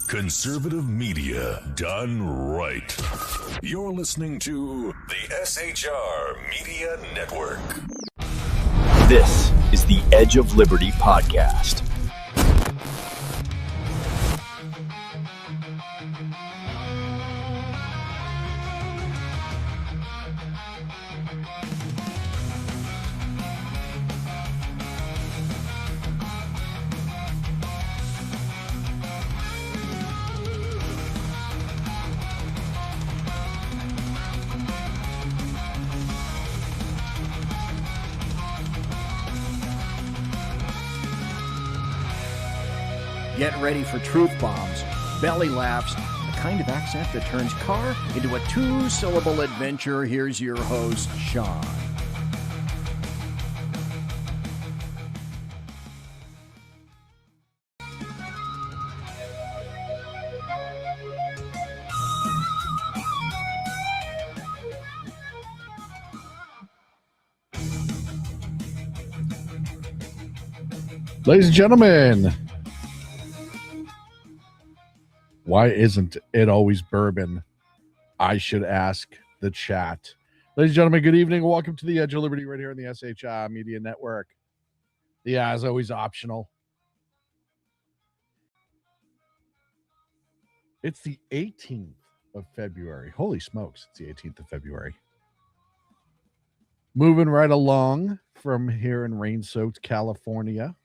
Conservative media done right. You're listening to the SHR Media Network. This is the Edge of Liberty podcast. Get ready for truth bombs, belly laughs, the kind of accent that turns car into a two-syllable adventure. Here's your host, Sean. Ladies and gentlemen, why isn't it always bourbon? I should ask the chat. Ladies and gentlemen, good evening. Welcome to the Edge of Liberty right here on the SHI Media Network. The as always optional. It's the 18th of February. Holy smokes, it's the 18th of February. Moving right along from here in rain-soaked California.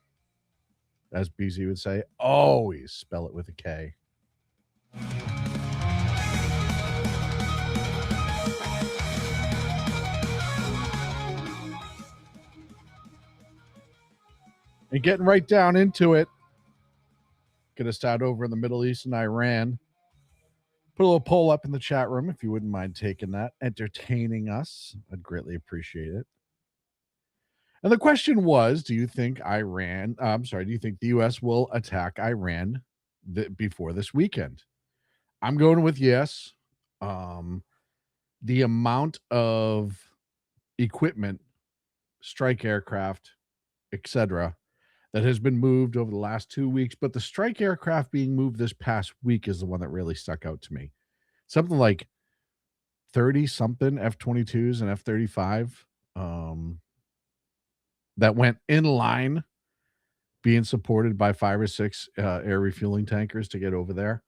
As BZ would say, always spell it with a K. And getting right down into it, gonna start over in the Middle East and Iran. Put a little poll up in the chat room if you wouldn't mind taking that, entertaining us. I'd greatly appreciate it. And the question was, do you think do you think the U.S. will attack Iran before this weekend? I'm going with yes. The amount of equipment, strike aircraft, etc., that has been moved over the last 2 weeks, but the strike aircraft being moved this past week is the one that really stuck out to me. Something like 30-something F-22s and F-35 that went in line being supported by 5 or 6 air refueling tankers to get over there.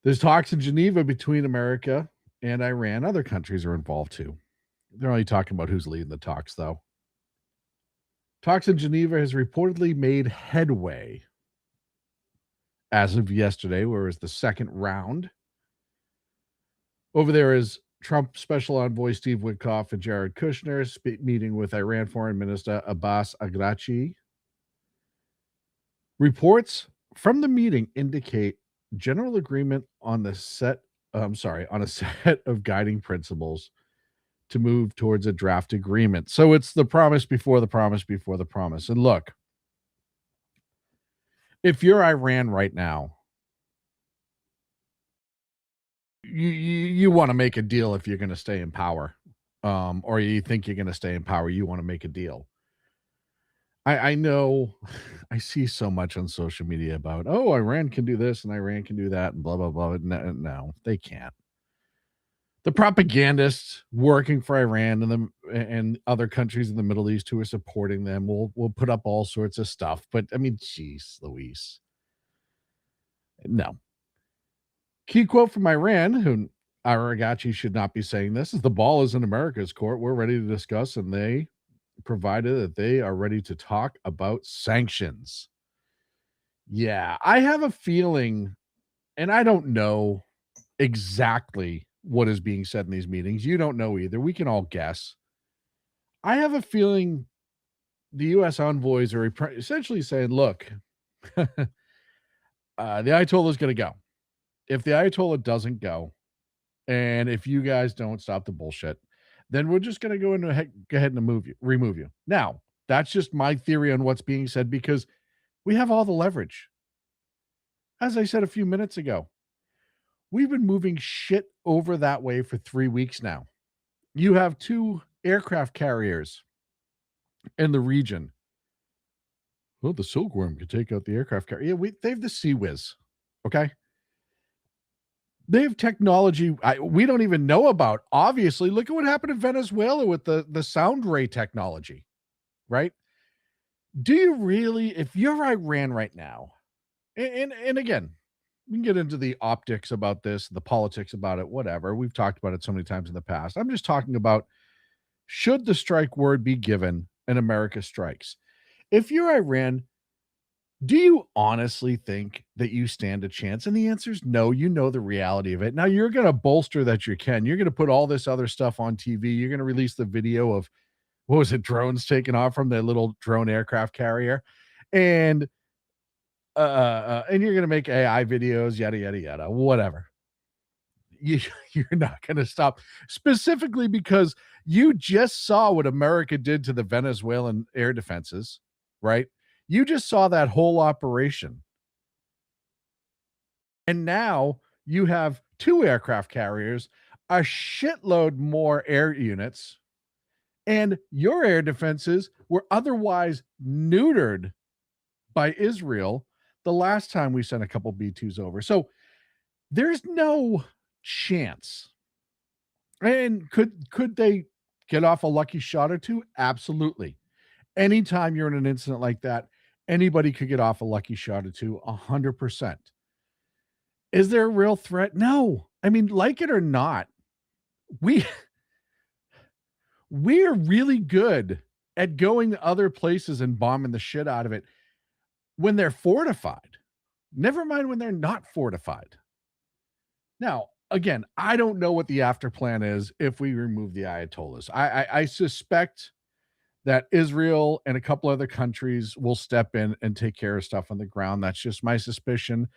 There's talks in Geneva between America and Iran. Other countries are involved too. They're only talking about who's leading the talks, though. Talks in Geneva has reportedly made headway as of yesterday, whereas the second round. Over there is Trump Special Envoy Steve Witkoff and Jared Kushner meeting with Iran Foreign Minister Abbas Araghchi. Reports from the meeting indicate general agreement on a set of guiding principles to move towards a draft agreement. So it's the promise before the promise before the promise. And look, if you're Iran right now, you want to make a deal if you're going to stay in power, or you think you're going to stay in power, you want to make a deal. I know I see so much on social media about, oh, Iran can do this and Iran can do that and blah, blah, blah. No, they can't. The propagandists working for Iran and other countries in the Middle East who are supporting them will put up all sorts of stuff. But, I mean, geez, Luis. No. Key quote from Iran, who Araghchi should not be saying this, is the ball is in America's court. We're ready to discuss, and they provided that they are ready to talk about sanctions. Yeah, I have a feeling, and I don't know exactly what is being said in these meetings. You don't know either. We can all guess. I have a feeling the U.S. envoys are essentially saying, look, the Ayatollah is going to go. If the Ayatollah doesn't go, and if you guys don't stop the bullshit, then we're just going to go ahead and remove you. Now, that's just my theory on what's being said because we have all the leverage. As I said a few minutes ago, we've been moving shit over that way for 3 weeks now. You have 2 aircraft carriers in the region well, the silkworm could take out the aircraft carrier. Yeah, they have the Sea Whiz. Okay. They have technology we don't even know about. Obviously, look at what happened in Venezuela with the sound ray technology, right? Do you really, if you're Iran right now, and again, we can get into the optics about this, the politics about it, whatever. We've talked about it so many times in the past. I'm just talking about, should the strike word be given and America strikes? If you're Iran, do you honestly think that you stand a chance? And the answer is no. You know the reality of it. Now you're going to bolster that you can. You're going to put all this other stuff on TV. You're going to release the video of, what was it, drones taking off from their little drone aircraft carrier, and you're going to make AI videos, yada yada yada, whatever. You're not going to stop, specifically because you just saw what America did to the Venezuelan air defenses, right? You just saw that whole operation. And now you have 2 aircraft carriers, a shitload more air units, and your air defenses were otherwise neutered by Israel the last time we sent a couple B-2s over. So there's no chance. And could they get off a lucky shot or two? Absolutely. Anytime you're in an incident like that, anybody could get off a lucky shot or two, 100%. Is there a real threat? No. I mean, like it or not, we're really good at going to other places and bombing the shit out of it when they're fortified. Never mind when they're not fortified. Now, again, I don't know what the after plan is if we remove the Ayatollahs. I suspect that Israel and a couple other countries will step in and take care of stuff on the ground. That's just my suspicion.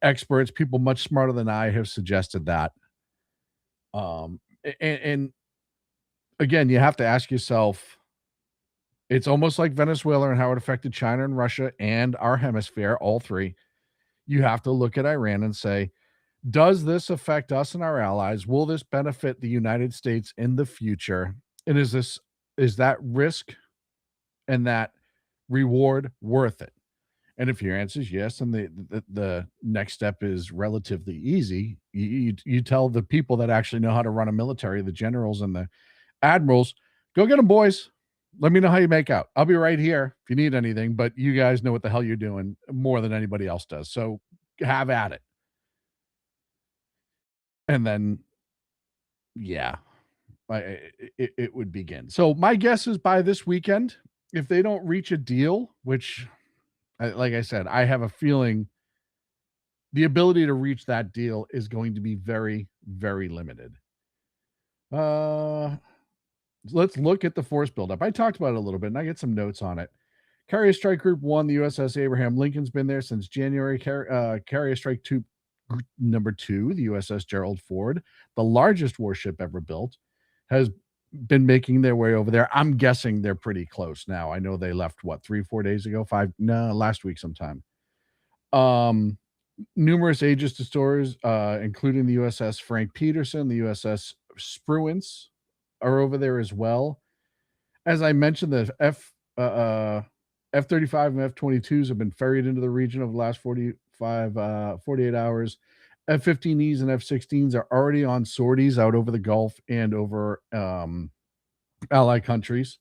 Experts, people much smarter than I, have suggested that. And again, you have to ask yourself, it's almost like Venezuela and how it affected China and Russia and our hemisphere, all three. You have to look at Iran and say, does this affect us and our allies? Will this benefit the United States in the future? And is that risk and that reward worth it? And if your answer is yes, and the next step is relatively easy, you tell the people that actually know how to run a military, the generals and the admirals, go get them, boys. Let me know how you make out. I'll be right here if you need anything, but you guys know what the hell you're doing more than anybody else does. So have at it. And then, yeah, it would begin. So my guess is by this weekend, if they don't reach a deal, which, like I said, I have a feeling the ability to reach that deal is going to be very, very limited. Let's look at the force buildup. I talked about it a little bit, and I get some notes on it. Carrier Strike Group 1, the USS Abraham Lincoln's been there since January. Carrier Strike 2, number 2, the USS Gerald Ford, the largest warship ever built, has been making their way over there. I'm guessing they're pretty close now. I know they left, 3-4 days ago? Last week sometime. Numerous Aegis destroyers, including the USS Frank Peterson, the USS Spruance, are over there as well. As I mentioned, the F-35 and F-22s have been ferried into the region over the last 48 hours. F-15Es and F-16s are already on sorties out over the Gulf and over allied countries.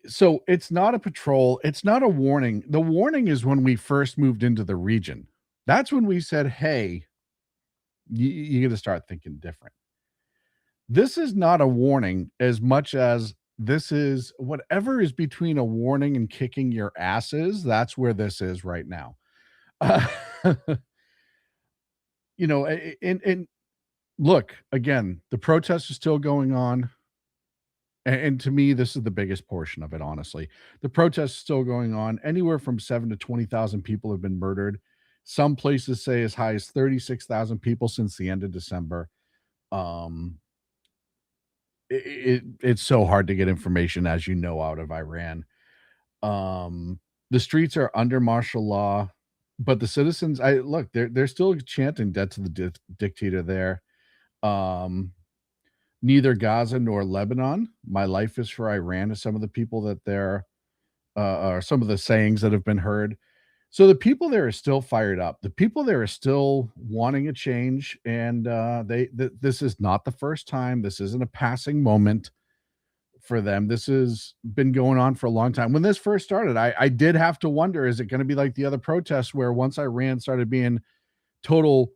So it's not a patrol. It's not a warning. The warning is when we first moved into the region. That's when we said, hey, you got to start thinking different. This is not a warning as much as this is whatever is between a warning and kicking your asses. That's where this is right now. And look, again, the protests are still going on. And to me, this is the biggest portion of it, honestly. The protests are still going on. Anywhere from 7,000 to 20,000 people have been murdered. Some places say as high as 36,000 people since the end of December. It's so hard to get information, as you know, out of Iran. The streets are under martial law, but the citizens, they're still chanting death to the dictator there. Neither Gaza nor Lebanon. My life is for Iran is some of the people that they're or some of the sayings that have been heard. So the people there are still fired up. The people there are still wanting a change, and this is not the first time. This isn't a passing moment for them. This has been going on for a long time. When this first started, I did have to wonder, is it going to be like the other protests where once Iran started being total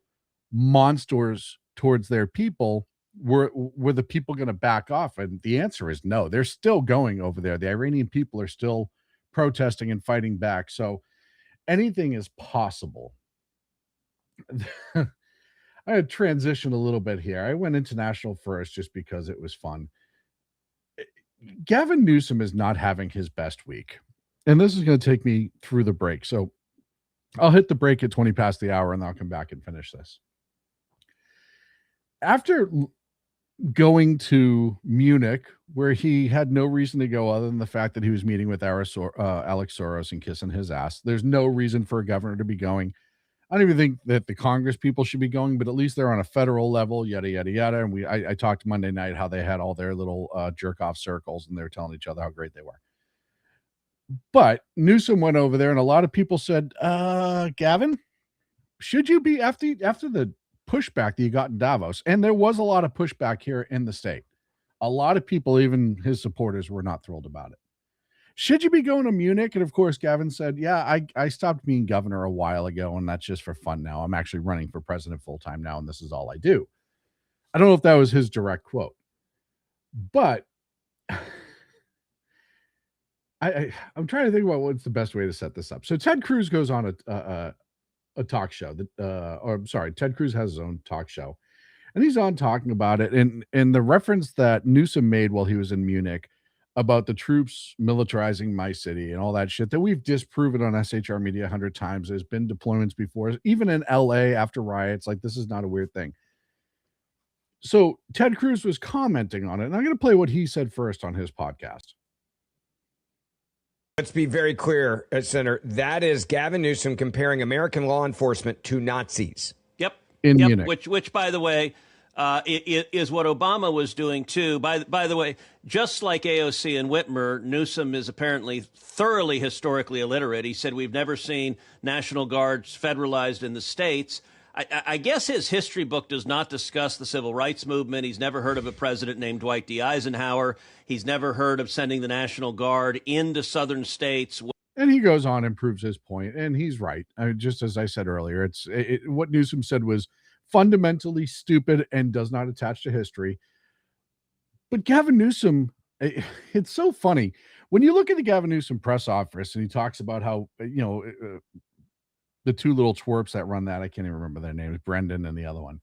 monsters towards their people, were the people going to back off? And the answer is no. They're still going over there. The Iranian people are still protesting and fighting back. So anything is possible. I had transitioned a little bit here. I went international first just because it was fun. Gavin Newsom is not having his best week. And this is going to take me through the break. So I'll hit the break at 20 past the hour and I'll come back and finish this. After going to Munich, where he had no reason to go other than the fact that he was meeting with Alex Soros and kissing his ass. There's no reason for a governor to be going. I don't even think that the Congress people should be going, but at least they're on a federal level, yada, yada, yada. And I talked Monday night how they had all their little jerk-off circles, and they were telling each other how great they were. But Newsom went over there, and a lot of people said, Gavin, should you be, after the pushback that you got in Davos, and there was a lot of pushback here in the state. A lot of people, even his supporters, were not thrilled about it. Should you be going to Munich? And of course, Gavin said, yeah, I stopped being governor a while ago, and that's just for fun now. I'm actually running for president full-time now, and this is all I do. I don't know if that was his direct quote, but I'm trying to think about what's the best way to set this up. So Ted Cruz goes on a talk show Ted Cruz has his own talk show, and he's on talking about it. And the reference that Newsom made while he was in Munich about the troops militarizing my city and all that shit that we've disproven on SHR Media 100 times. There's been deployments before, even in LA after riots. Like, this is not a weird thing. So Ted Cruz was commenting on it, and I'm going to play what he said first on his podcast. Let's be very clear, Senator. That is Gavin Newsom comparing American law enforcement to Nazis. Yep. In Munich. Which, by the way, is what Obama was doing, too. By the way, just like AOC and Whitmer, Newsom is apparently thoroughly historically illiterate. He said we've never seen National Guards federalized in the states. I guess his history book does not discuss the civil rights movement. He's never heard of a president named Dwight D. Eisenhower. He's never heard of sending the National Guard into southern states. And he goes on and proves his point, and he's right. Just as I said earlier, what Newsom said was fundamentally stupid and does not attach to history. But Gavin Newsom, it's so funny. When you look at the Gavin Newsom press office and he talks about how, the two little twerps that run that, I can't even remember their names, Brendan and the other one.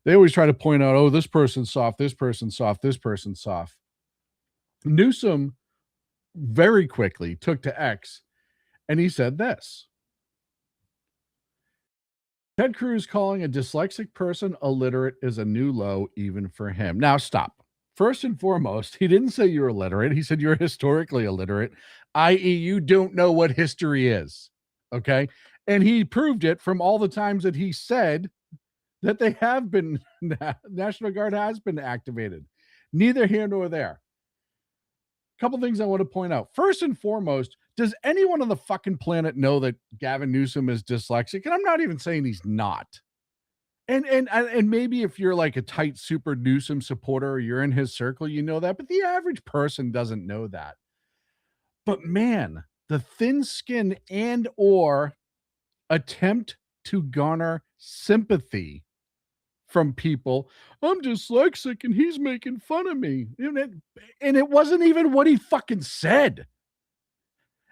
They always try to point out, oh, this person's soft, this person's soft, this person's soft. Newsom very quickly took to X and he said this. Ted Cruz calling a dyslexic person illiterate is a new low even for him. Now stop. First and foremost, he didn't say you're illiterate. He said you're historically illiterate, i.e. you don't know what history is. Okay? And he proved it from all the times that he said that they have been, National Guard has been activated. Neither here nor there. A couple things I want to point out. First and foremost, does anyone on the fucking planet know that Gavin Newsom is dyslexic? And I'm not even saying he's not. And maybe if you're like a tight super Newsom supporter or you're in his circle, you know that. But the average person doesn't know that. But man, the thin skin and or attempt to garner sympathy from people. I'm dyslexic and he's making fun of me. And it wasn't even what he fucking said.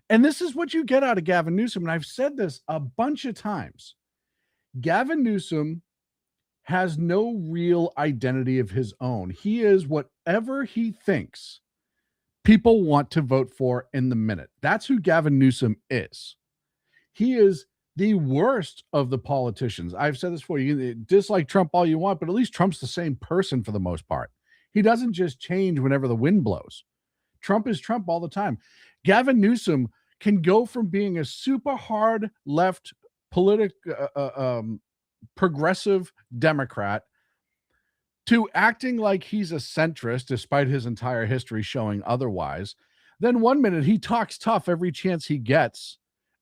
And this is what you get out of Gavin Newsom. And I've said this a bunch of times. Gavin Newsom has no real identity of his own. He is whatever he thinks people want to vote for in the minute. That's who Gavin Newsom is. He is the worst of the politicians. I've said this before. You can dislike Trump all you want, but at least Trump's the same person for the most part. He doesn't just change whenever the wind blows. Trump is Trump all the time. Gavin Newsom can go from being a super hard left progressive Democrat to acting like he's a centrist, despite his entire history showing otherwise. Then one minute he talks tough every chance he gets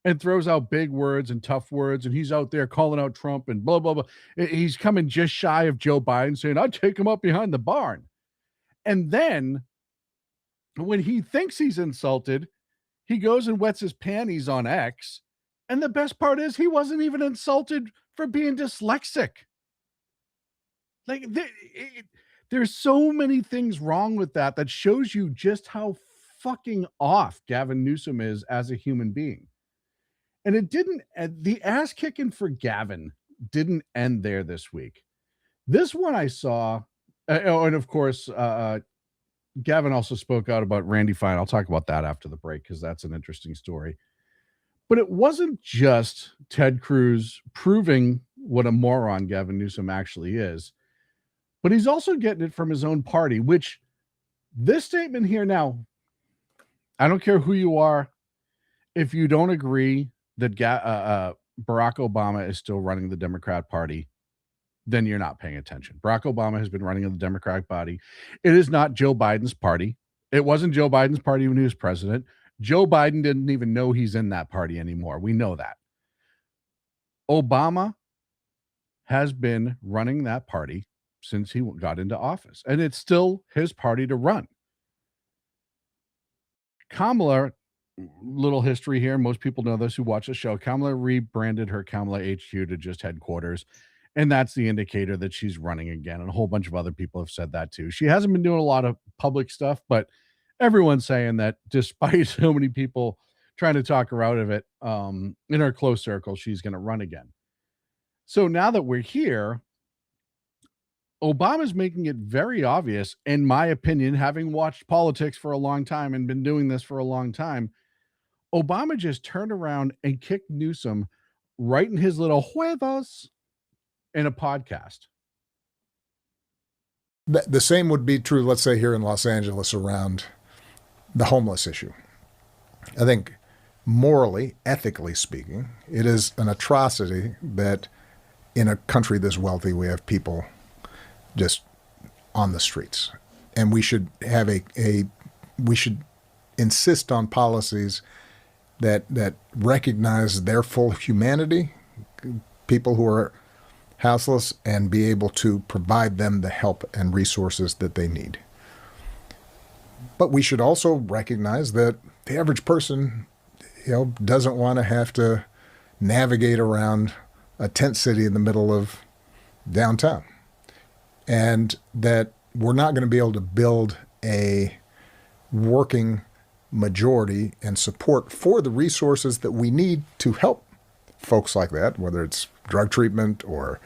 and throws out big words and tough words, and he's out there calling out Trump and blah, blah, blah. He's coming just shy of Joe Biden, saying, I'd take him up behind the barn. And then when he thinks he's insulted, he goes and wets his panties on X. And the best part is he wasn't even insulted for being dyslexic. Like, there's so many things wrong with that shows you just how fucking off Gavin Newsom is as a human being. And the ass kicking for Gavin didn't end there this week. This one I saw, and of course, Gavin also spoke out about Randy Fine. I'll talk about that after the break because that's an interesting story. But it wasn't just Ted Cruz proving what a moron Gavin Newsom actually is, but he's also getting it from his own party, which this statement here now, I don't care who you are, if you don't agree that Barack Obama is still running the Democrat Party, then you're not paying attention. Barack Obama has been running the Democratic Party. It is not Joe Biden's party. It wasn't Joe Biden's party when he was president. Joe Biden didn't even know he's in that party anymore. We know that. Obama has been running that party since he got into office, and it's still his party to run. Kamala, little history here. Most people know this who watch the show. Kamala rebranded her Kamala HQ to just headquarters. And that's the indicator that she's running again. And a whole bunch of other people have said that too. She hasn't been doing a lot of public stuff, but everyone's saying that despite so many people trying to talk her out of it, in her close circle, she's going to run again. So now that we're here, Obama's making it very obvious, in my opinion, having watched politics for a long time and been doing this for a long time, Obama just turned around and kicked Newsom right in his little huevos in a podcast. The same would be true, let's say, here in Los Angeles around the homeless issue. I think morally, ethically speaking, it is an atrocity that in a country this wealthy, we have people just on the streets. And we should have we should insist on policies that recognize their full humanity, people who are houseless, and be able to provide them the help and resources that they need. But we should also recognize that the average person, doesn't want to have to navigate around a tent city in the middle of downtown. And that we're not going to be able to build a working majority and support for the resources that we need to help folks like that, whether it's drug treatment or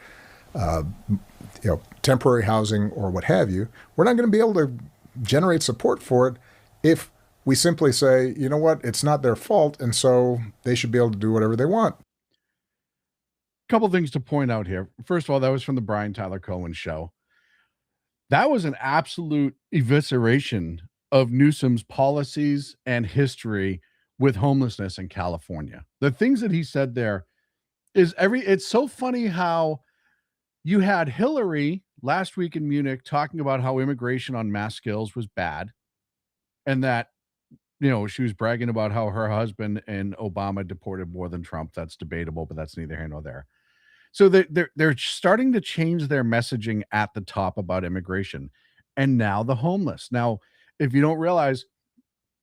temporary housing or what have you. We're not going to be able to generate support for it if we simply say, you know what, it's not their fault, and so they should be able to do whatever they want. Couple things to point out here. First of all, that was from the Brian Tyler Cohen show. That was an absolute evisceration of Newsom's policies and history with homelessness in California. The things that he said there it's so funny how you had Hillary last week in Munich talking about how immigration on mass scales was bad, and that, she was bragging about how her husband and Obama deported more than Trump. That's debatable, but that's neither here nor there. So they're starting to change their messaging at the top about immigration, and now the homeless. Now, if you don't realize,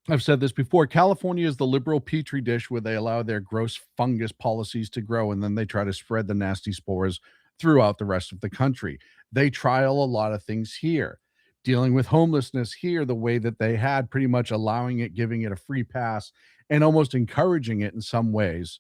I've said this before, California is the liberal petri dish where they allow their gross fungus policies to grow, and then they try to spread the nasty spores throughout the rest of the country. They trial a lot of things here. Dealing with homelessness here the way that they had, pretty much allowing it, giving it a free pass, and almost encouraging it in some ways,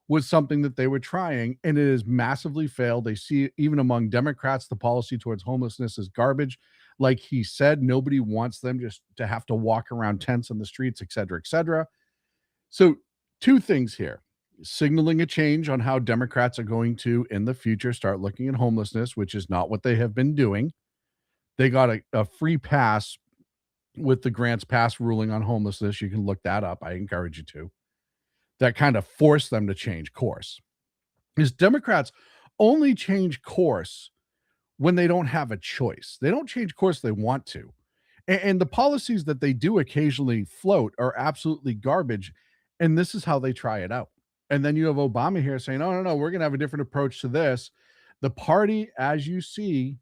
was something that they were trying, and it has massively failed. They see, even among Democrats, the policy towards homelessness is garbage. Like he said, nobody wants them just to have to walk around tents on the streets, et cetera, et cetera. So two things here. Signaling a change on how Democrats are going to, in the future, start looking at homelessness, which is not what they have been doing. They got a free pass with the Grants Pass ruling on homelessness. You can look that up. I encourage you to. That kind of forced them to change course. Because Democrats only change course when they don't have a choice. They don't change course they want to. And the policies that they do occasionally float are absolutely garbage. And this is how they try it out. And then you have Obama here saying, oh, no, we're going to have a different approach to this. The party, as you see,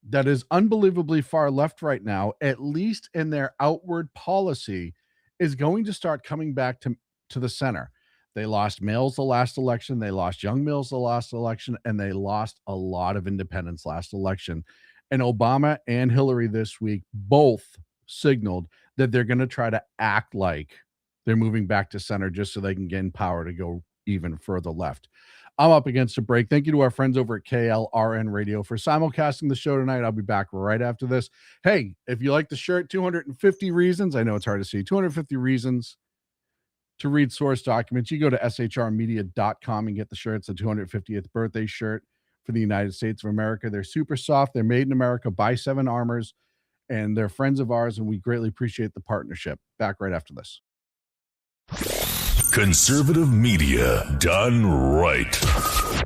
that is unbelievably far left right now, at least in their outward policy, is going to start coming back to the center. They lost males the last election. They lost young males the last election. And they lost a lot of independents last election. And Obama and Hillary this week both signaled that they're going to try to act like they're moving back to center just so they can gain power to go even further left. I'm up against a break. Thank you to our friends over at KLRN Radio for simulcasting the show tonight. I'll be back right after this. Hey, if you like the shirt, 250 reasons. I know it's hard to see. 250 reasons to read source documents. You go to shrmedia.com and get the shirt. It's the 250th birthday shirt for the United States of America. They're super soft. They're made in America by 7 Armors, and they're friends of ours, and we greatly appreciate the partnership. Back right after this. Conservative media done right.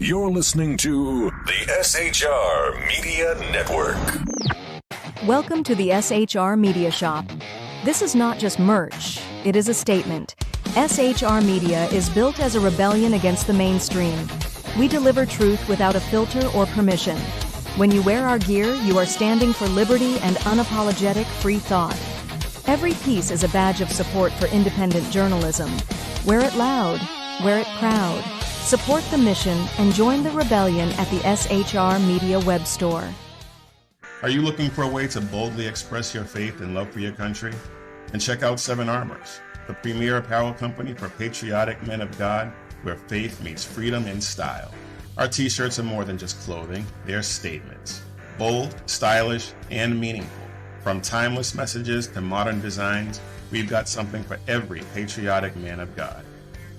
You're listening to the SHR Media Network. Welcome to the SHR Media Shop. This is not just merch, it is a statement. SHR Media is built as a rebellion against the mainstream. We deliver truth without a filter or permission. When you wear our gear, you are standing for liberty and unapologetic free thought. Every piece is a badge of support for independent journalism. Wear it loud, wear it proud. Support the mission and join the rebellion at the SHR Media web store. Are you looking for a way to boldly express your faith and love for your country? And check out 7 Armors, the premier apparel company for patriotic men of God, where faith meets freedom in style. Our t-shirts are more than just clothing, they're statements. Bold, stylish, and meaningful. From timeless messages to modern designs, we've got something for every patriotic man of God.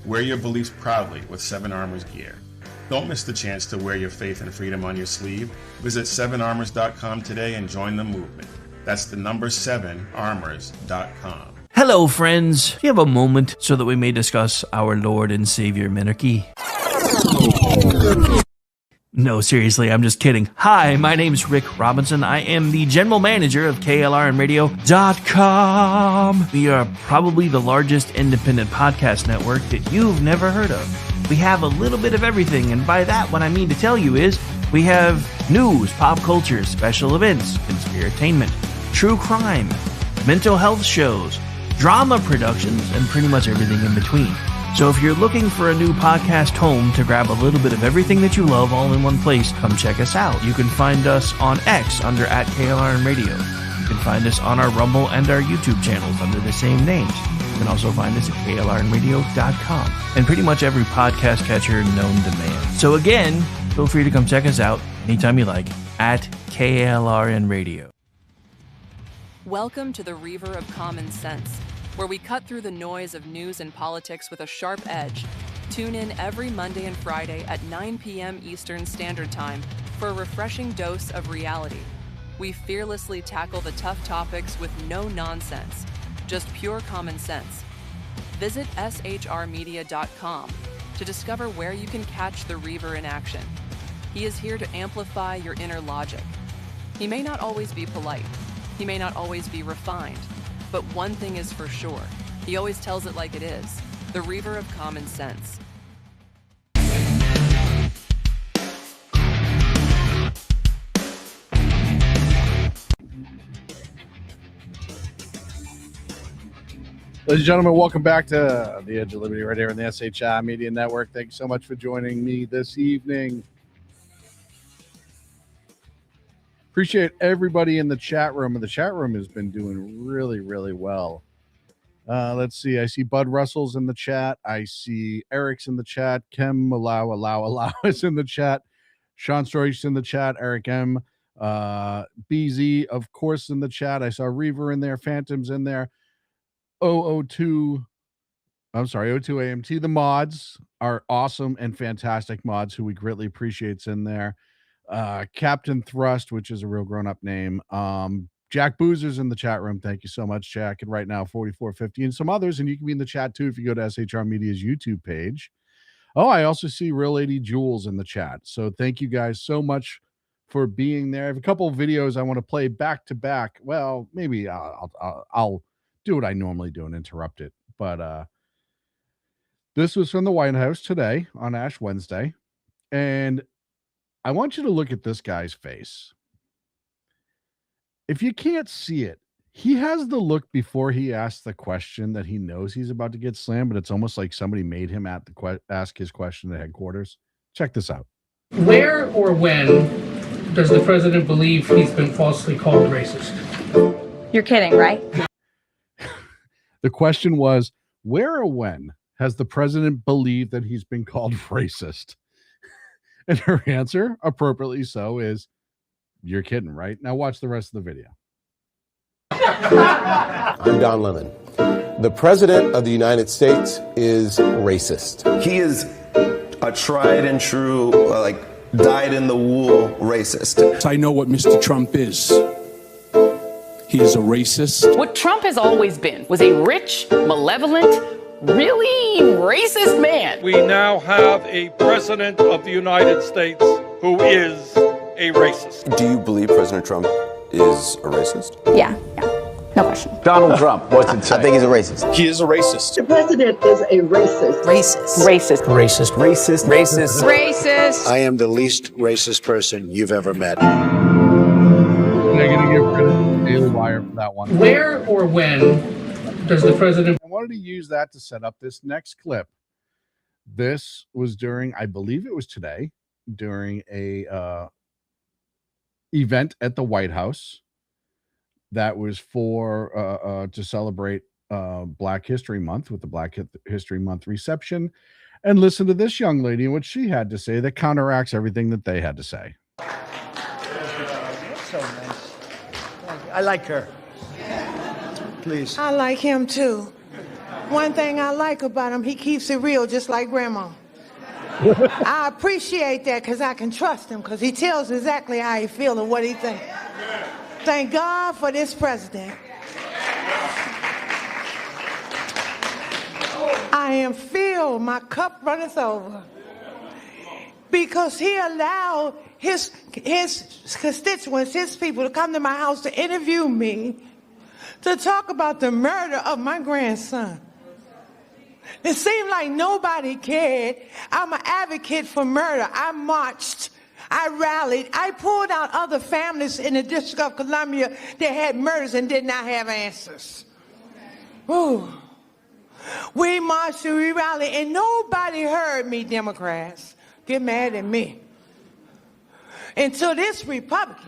Wear your beliefs proudly with 7 Armors gear. Don't miss the chance to wear your faith and freedom on your sleeve. Visit 7armors.com today and join the movement. That's the number 7armors.com. Hello, friends. Do you have a moment so that we may discuss our Lord and Savior Minarchy? No, seriously, I'm just kidding. Hi, my name's Rick Robinson. I am the general manager of KLRNradio.com. We are probably the largest independent podcast network that you've never heard of. We have a little bit of everything, and by that, what I mean to tell you is we have news, pop culture, special events, conspiratainment, true crime, mental health shows, drama productions, and pretty much everything in between. So if you're looking for a new podcast home to grab a little bit of everything that you love all in one place, come check us out. You can find us on X under @KLRNradio. You can find us on our Rumble and our YouTube channels under the same names. You can also find us at KLRNradio.com and pretty much every podcast catcher known to man. So again, feel free to come check us out anytime you like at KLRNradio. Welcome to the Reaver of Common Sense, where we cut through the noise of news and politics with a sharp edge. Tune in every Monday and Friday at 9 p.m. Eastern Standard Time for a refreshing dose of reality. We fearlessly tackle the tough topics with no nonsense, just pure common sense. Visit shrmedia.com to discover where you can catch the Reaver in action. He is here to amplify your inner logic. He may not always be polite. He may not always be refined. But one thing is for sure, he always tells it like it is. The Reaver of Common Sense. Ladies and gentlemen, welcome back to the Edge of Liberty right here on the SHI Media Network. Thank you so much for joining me this evening. Appreciate everybody in the chat room. The chat room has been doing really, really well. Let's see. I see Bud Russell's in the chat. I see Eric's in the chat. Kem Allow is in the chat. Sean Stroy's in the chat. Eric M. BZ, of course, in the chat. I saw Reaver in there. Phantom's in there. 002 AMT. The mods are awesome and fantastic mods who we greatly appreciate's in there. Captain Thrust, which is a real grown-up name. Jack Boozer's in the chat room. Thank you so much, Jack. And right now, 4450 and some others. And you can be in the chat too if you go to SHR Media's YouTube page. Oh, I also see Real Lady Jules in the chat. So thank you guys so much for being there. I have a couple of videos I want to play back to back. Well, maybe I'll do what I normally do and interrupt it. But this was from the White House today on Ash Wednesday. And I want you to look at this guy's face. If you can't see it, he has the look before he asks the question that he knows he's about to get slammed, but it's almost like somebody made him ask his question at headquarters. Check this out. Where or when does the president believe he's been falsely called racist? You're kidding, right? The question was, where or when has the president believed that he's been called racist? And her answer, appropriately so, is, you're kidding, right? Now watch the rest of the video. I'm Don Lemon. The president of the United States is racist. He is a tried and true, dyed in the wool racist. I know what Mr. Trump is. He is a racist. What Trump has always been was a rich, malevolent, really racist man. We now have a president of the United States who is a racist. Do you believe President Trump is a racist? Yeah. No question. Donald Trump, what's it say? I think he's a racist. He is a racist. The president is a racist. Racist. Racist. I am the least racist person you've ever met. They're going to get rid of the Daily Wire for that one. Where or when does the president... I wanted to use that to set up this next clip. This was during, I believe it was today, during a event at the White House that was for to celebrate Black History Month with the Black History Month reception. And listen to this young lady and what she had to say that counteracts everything that they had to say. So nice. I like her. Please. I like him too. One thing I like about him, he keeps it real just like Grandma. I appreciate that because I can trust him because he tells exactly how he feels and what he thinks. Thank God for this president. I am filled, my cup runneth over. Because he allowed his constituents, his people to come to my house to interview me, to talk about the murder of my grandson. It seemed like nobody cared. I'm an advocate for murder. I marched. I rallied. I pulled out other families in the District of Columbia that had murders and did not have answers. Ooh. We marched and we rallied, and nobody heard me, Democrats. Get mad at me. Until this Republican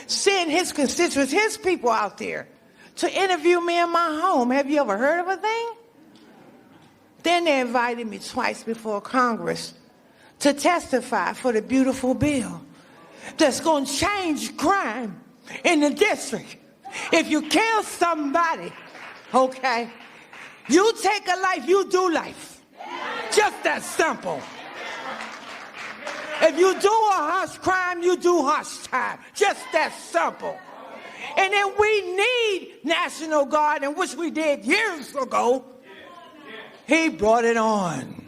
sent his constituents, his people out there to interview me in my home. Have you ever heard of a thing? Then they invited me twice before Congress to testify for the beautiful bill that's going to change crime in the district. If you kill somebody, okay, you take a life, you do life. Just that simple. If you do a harsh crime, you do harsh time. Just that simple. And then we need National Guard, and which we did years ago. He brought it on.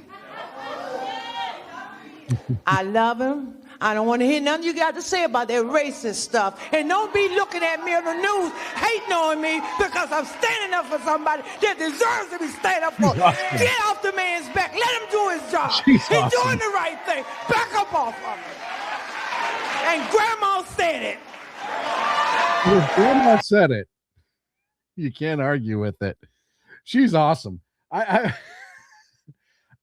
I love him. I don't want to hear nothing you got to say about that racist stuff. And don't be looking at me on the news hating on me because I'm standing up for somebody that deserves to be standing up for. Get off the man's back. Let him do his job. He's doing the right thing. Back up off of him. And Grandma said it. If Grandma said it, you can't argue with it. She's awesome. I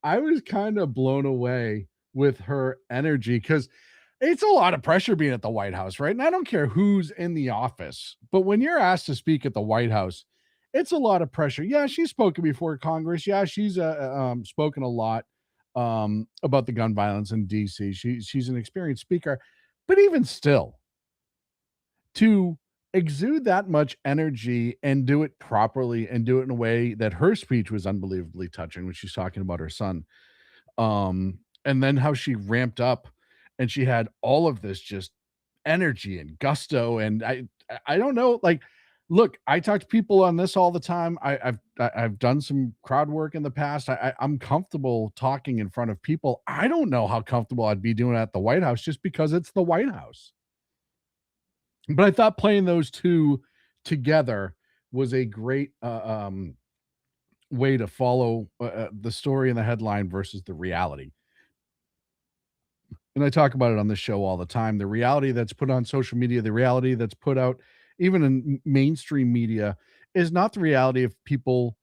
was kind of blown away with her energy because it's a lot of pressure being at the White House, right? And I don't care who's in the office, but when you're asked to speak at the White House, it's a lot of pressure. Yeah, she's spoken before Congress. Yeah, she's spoken a lot about the gun violence in DC. She's an experienced speaker, but even still, to exude that much energy and do it properly and do it in a way that her speech was unbelievably touching when she's talking about her son. And then how she ramped up and she had all of this just energy and gusto. And I don't know, like, look, I talk to people on this all the time. I've done some crowd work in the past. I'm comfortable talking in front of people. I don't know how comfortable I'd be doing it at the White House just because it's the White House. But I thought playing those two together was a great way to follow the story and the headline versus the reality. And I talk about it on the show all the time. The reality that's put on social media, the reality that's put out even in mainstream media is not the reality of people,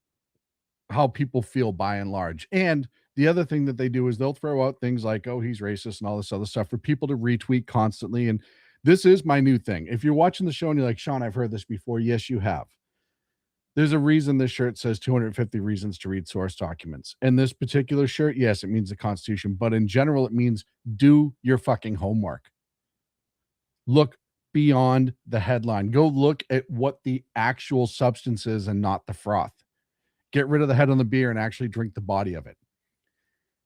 how people feel by and large. And the other thing that they do is they'll throw out things like, oh, he's racist and all this other stuff for people to retweet constantly. And this is my new thing. If you're watching the show and you're like, Sean, I've heard this before. Yes, you have. There's a reason this shirt says 250 reasons to read source documents. And this particular shirt, yes, it means the Constitution, but in general, it means do your fucking homework. Look beyond the headline. Go look at what the actual substance is and not the froth. Get rid of the head on the beer and actually drink the body of it.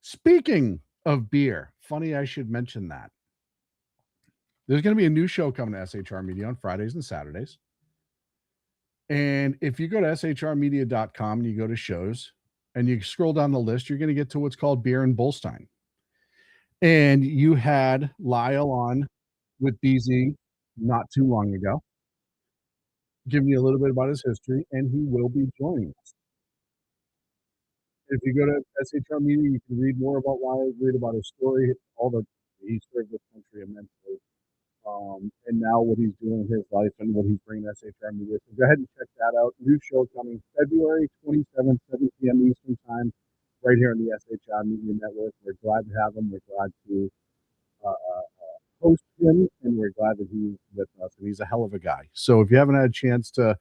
Speaking of beer, funny I should mention that. There's going to be a new show coming to SHR Media on Fridays and Saturdays. And if you go to shrmedia.com and you go to shows and you scroll down the list, you're going to get to what's called Beer and Bullstein. And you had Lyle on with BZ not too long ago, giving you a little bit about his history, and he will be joining us. If you go to SHR Media, you can read more about Lyle, read about his story, all the he served this country immensely. And now what he's doing in his life and what he's bringing to SHR Media. So go ahead and check that out. New show coming February 27th, 7 p.m. Eastern Time, right here on the SHR Media Network. We're glad to have him. We're glad to host him, and we're glad that he's with us. And he's a hell of a guy. So if you haven't had a chance to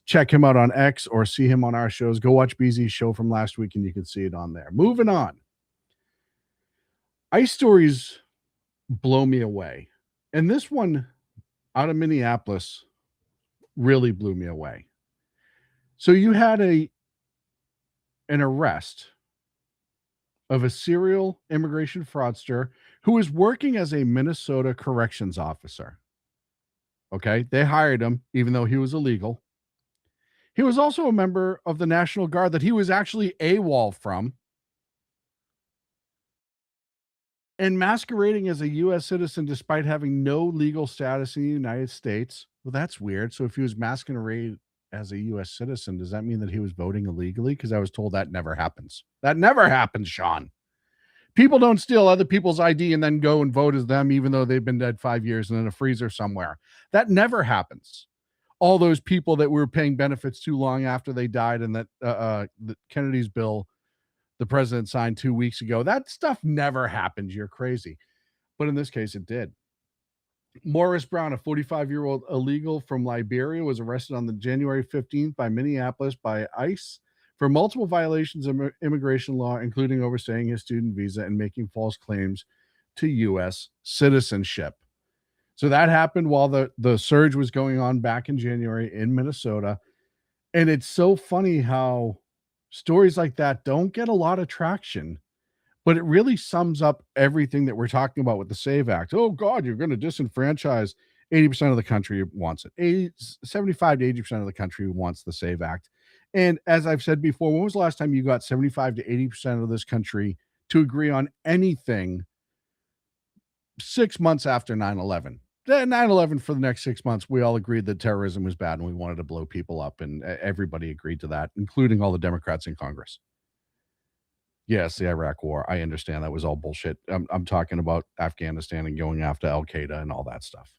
check him out on X or see him on our shows, go watch BZ's show from last week, and you can see it on there. Moving on. ICE stories blow me away. And this one out of Minneapolis really blew me away. So you had an arrest of a serial immigration fraudster who was working as a Minnesota corrections officer. Okay, they hired him even though he was illegal. He was also a member of the National Guard that he was actually AWOL from, and masquerading as a U.S. citizen despite having no legal status in the United States. Well, that's weird. So if he was masquerading as a U.S. citizen, does that mean that he was voting illegally? Because I was told that never happens. That never happens, Sean. People don't steal other people's ID and then go and vote as them, even though they've been dead 5 years and in a freezer somewhere. That never happens. All those people that were paying benefits too long after they died, and that the Kennedy's bill the president signed 2 weeks ago, that stuff never happens. You're crazy. But in this case, it did. Morris Brown, a 45-year-old illegal from Liberia, was arrested on the January 15th by Minneapolis by ICE for multiple violations of immigration law, including overstaying his student visa and making false claims to U.S. citizenship. So that happened while the surge was going on back in January in Minnesota. And it's so funny how stories like that don't get a lot of traction, but it really sums up everything that we're talking about with the SAVE Act. Oh, God, you're going to disenfranchise 80% of the country wants it. 75 to 80% of the country wants the SAVE Act. And as I've said before, when was the last time you got 75 to 80% of this country to agree on anything 6 months after 9/11? 9/11, for the next 6 months, we all agreed that terrorism was bad and we wanted to blow people up, and everybody agreed to that, including all the Democrats in Congress. Yes, the Iraq War, I understand that was all bullshit. I'm talking about Afghanistan and going after Al-Qaeda and all that stuff.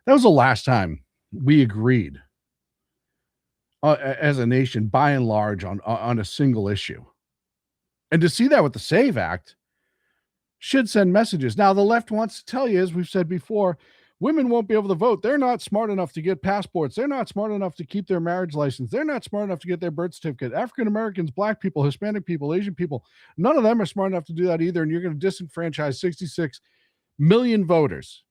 That was the last time we agreed as a nation, by and large, on a single issue. And to see that with the SAVE Act should send messages. Now, the left wants to tell you, as we've said before, women won't be able to vote. They're not smart enough to get passports. They're not smart enough to keep their marriage license. They're not smart enough to get their birth certificate. African Americans, Black people, Hispanic people, Asian people, none of them are smart enough to do that either. And you're going to disenfranchise 66 million voters,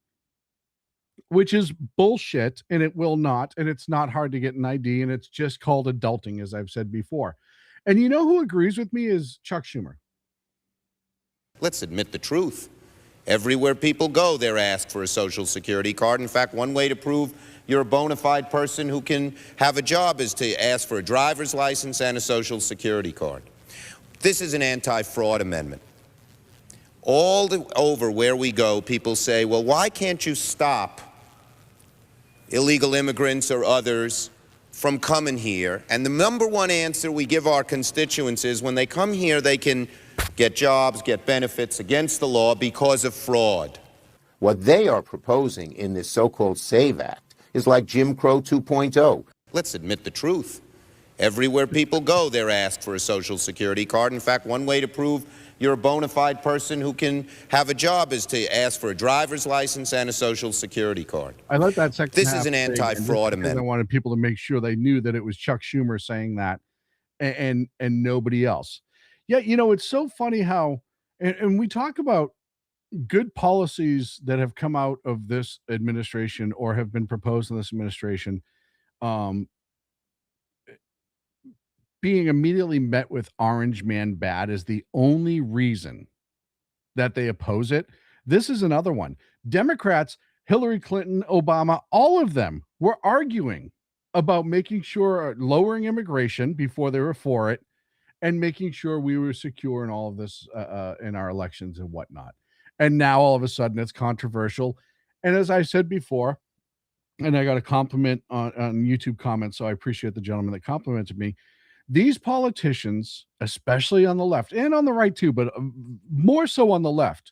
which is bullshit, and it will not. And it's not hard to get an ID, and it's just called adulting, as I've said before. And you know who agrees with me is Chuck Schumer. Let's admit the truth. Everywhere people go, they're asked for a Social Security card. In fact, one way to prove you're a bona fide person who can have a job is to ask for a driver's license and a Social Security card. This is an anti-fraud amendment. Over where we go, people say, well, why can't you stop illegal immigrants or others from coming here. And the number one answer we give our constituents is when they come here, they can get jobs, get benefits against the law because of fraud. What they are proposing in this so-called SAVE Act is like Jim Crow 2.0. Let's admit the truth. Everywhere people go, they're asked for a Social Security card. In fact, one way to prove you're a bona fide person who can have a job is to ask for a driver's license and a Social Security card. I like that second. This is an anti-fraud amendment. I wanted people to make sure they knew that it was Chuck Schumer saying that, and nobody else. Yeah, you know, it's so funny how, and we talk about good policies that have come out of this administration or have been proposed in this administration, being immediately met with orange man bad is the only reason that they oppose it. This is another one. Democrats, Hillary Clinton, Obama, all of them were arguing about making sure lowering immigration before they were for it and making sure we were secure in all of this in our elections and whatnot. And now all of a sudden it's controversial. And as I said before, and I got a compliment on YouTube comments, so I appreciate the gentleman that complimented me. These politicians, especially on the left and on the right too, but more so on the left,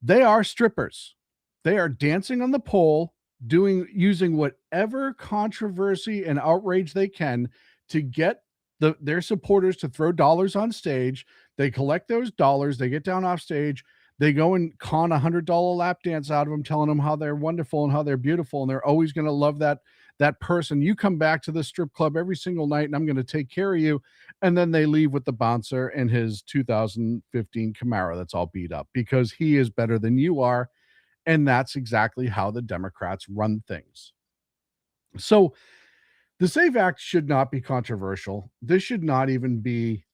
they are strippers. They are dancing on the pole, using whatever controversy and outrage they can to get their supporters to throw dollars on stage. They collect those dollars, they get down off stage, they go and con $100 lap dance out of them, telling them how they're wonderful and how they're beautiful, and they're always going to love that person. You come back to the strip club every single night and I'm going to take care of you. And then they leave with the bouncer and his 2015 Camaro that's all beat up because he is better than you are. And that's exactly how the Democrats run things. So the SAVE Act should not be controversial. This should not even be